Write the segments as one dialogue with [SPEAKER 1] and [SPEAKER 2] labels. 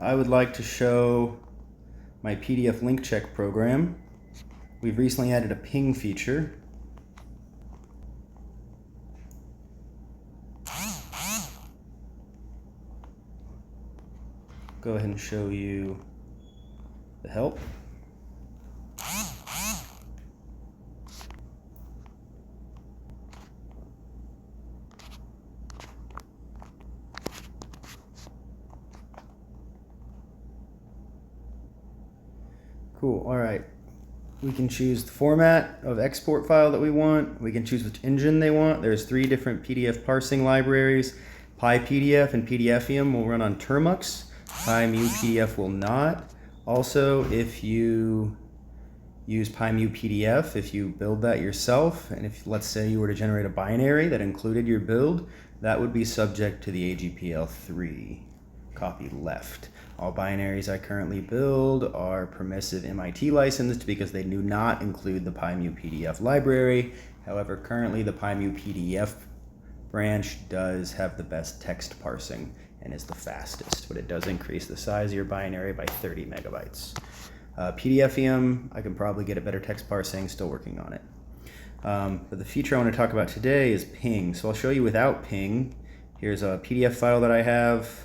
[SPEAKER 1] I would like to show my pdflinkcheck program. We've recently added a ping feature. Go ahead and show you the help. Cool, all right. We can choose the format of export file that we want. We can choose which engine they want. There's 3 different PDF parsing libraries. PyPDF and pdfium will run on Termux. PyMuPDF will not. Also, if you use PyMuPDF, if you build that yourself, and if, let's say, you were to generate a binary that included your build, that would be subject to the AGPL3 copy left. All binaries I currently build are permissive MIT licensed because they do not include the PyMuPDF library. However, currently the PyMuPDF branch does have the best text parsing and is the fastest, but it does increase the size of your binary by 30 megabytes. pdfium, I can probably get a better text parsing, still working on it. But the feature I want to talk about today is ping. So I'll show you without ping. Here's a PDF file that I have.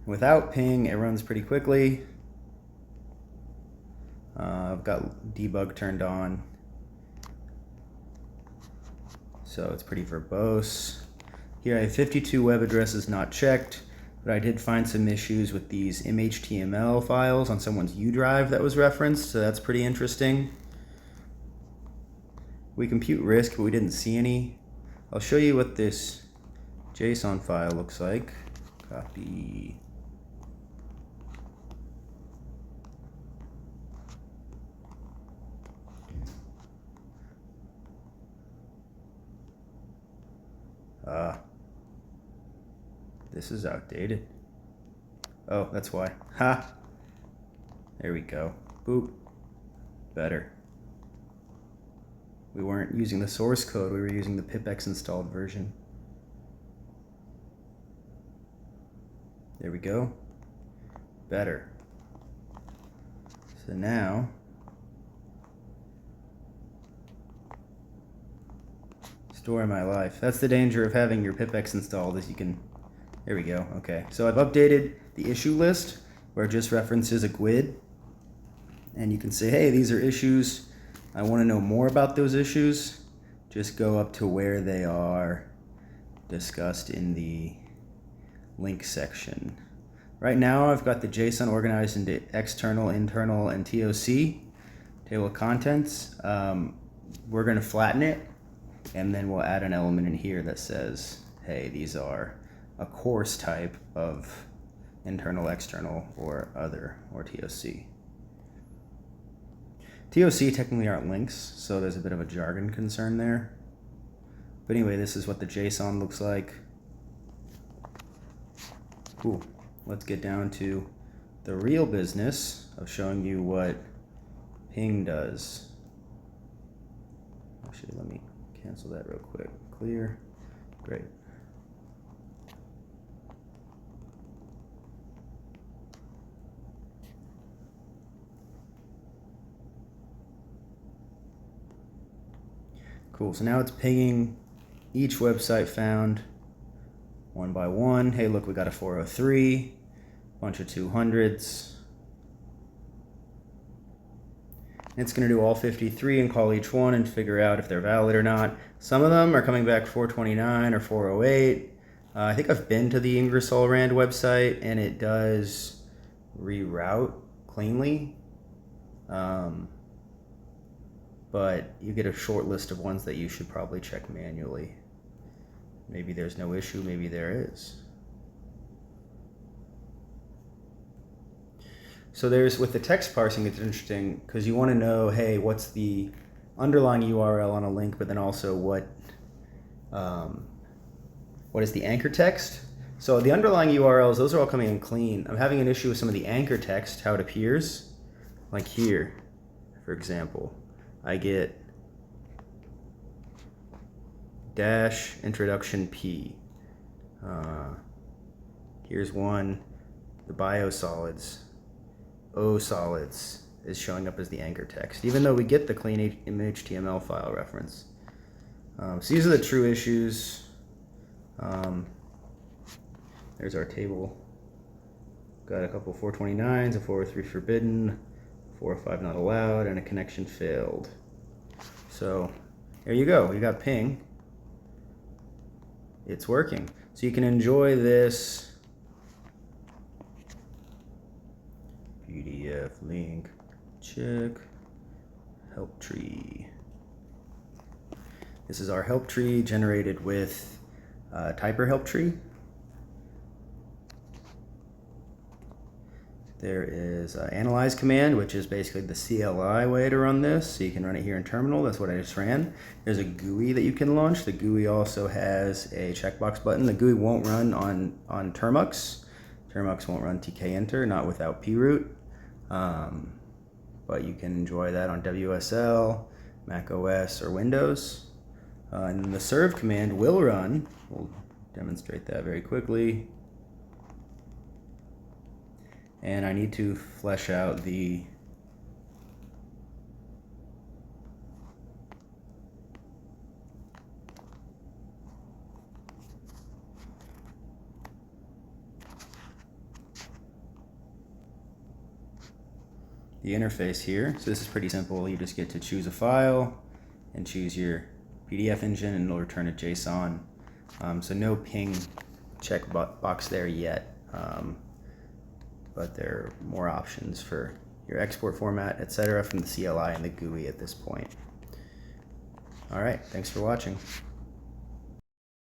[SPEAKER 1] Without ping, it runs pretty quickly. I've got debug turned on, so it's pretty verbose. Here I have 52 web addresses not checked, but I did find some issues with these mhtml files on someone's U drive that was referenced, so that's pretty interesting. We compute risk, but we didn't see any. I'll show you what this JSON file looks like. Copy. This is outdated. Oh, that's why. Ha! There we go. Boop. Better. We weren't using the source code, we were using the pipx installed version. There we go. Better. So now, story my life. That's the danger of having your pipx installed, is you can, there we go, okay. So I've updated the issue list where it just references a GUID, and you can say, hey, these are issues. I want to know more about those issues. Just go up to where they are discussed in the link section. Right now I've got the JSON organized into external, internal, and TOC, table of contents. We're going to flatten it, and then we'll add an element in here that says, hey, these are a course type of internal, external, or other, or TOC. TOC technically aren't links, so there's a bit of a jargon concern there. But anyway, this is what the JSON looks like. Cool. Let's get down to the real business of showing you what ping does. Actually, let me cancel that real quick. Clear. Great. Cool, so now it's pinging each website found one by one. Hey, look, we got a 403, bunch of 200s. It's going to do all 53 and call each one and figure out if they're valid or not. Some of them are coming back 429 or 408. I think I've been to the Ingersoll Rand website, and it does reroute cleanly. But you get a short list of ones that you should probably check manually. Maybe there's no issue, maybe there is. So with the text parsing, it's interesting because you want to know, hey, what's the underlying URL on a link, but then also what is the anchor text? So the underlying URLs, those are all coming in clean. I'm having an issue with some of the anchor text, how it appears. Like here, for example. I get dash introduction P. Here's one, the biosolids, O solids is showing up as the anchor text, even though we get the clean HTML file reference. So these are the true issues. There's our table. Got a couple 429s, a 403 forbidden, 405 not allowed, and a connection failed. So there you go. You got ping. It's working. So you can enjoy this PDF link check help tree. This is our help tree generated with typer help tree. There is analyze command, which is basically the CLI way to run this. So you can run it here in terminal. That's what I just ran. There's a GUI that you can launch. The GUI also has a checkbox button. The GUI won't run on Termux. Termux won't run tk-enter, not without proot. But you can enjoy that on WSL, Mac OS, or Windows. And then the serve command will run. We'll demonstrate that very quickly. And I need to flesh out the interface here. So this is pretty simple. You just get to choose a file and choose your PDF engine, and it'll return a JSON. So no ping check box there yet, but there are more options for your export format, etc., from the CLI and the GUI at this point. All right, thanks for watching.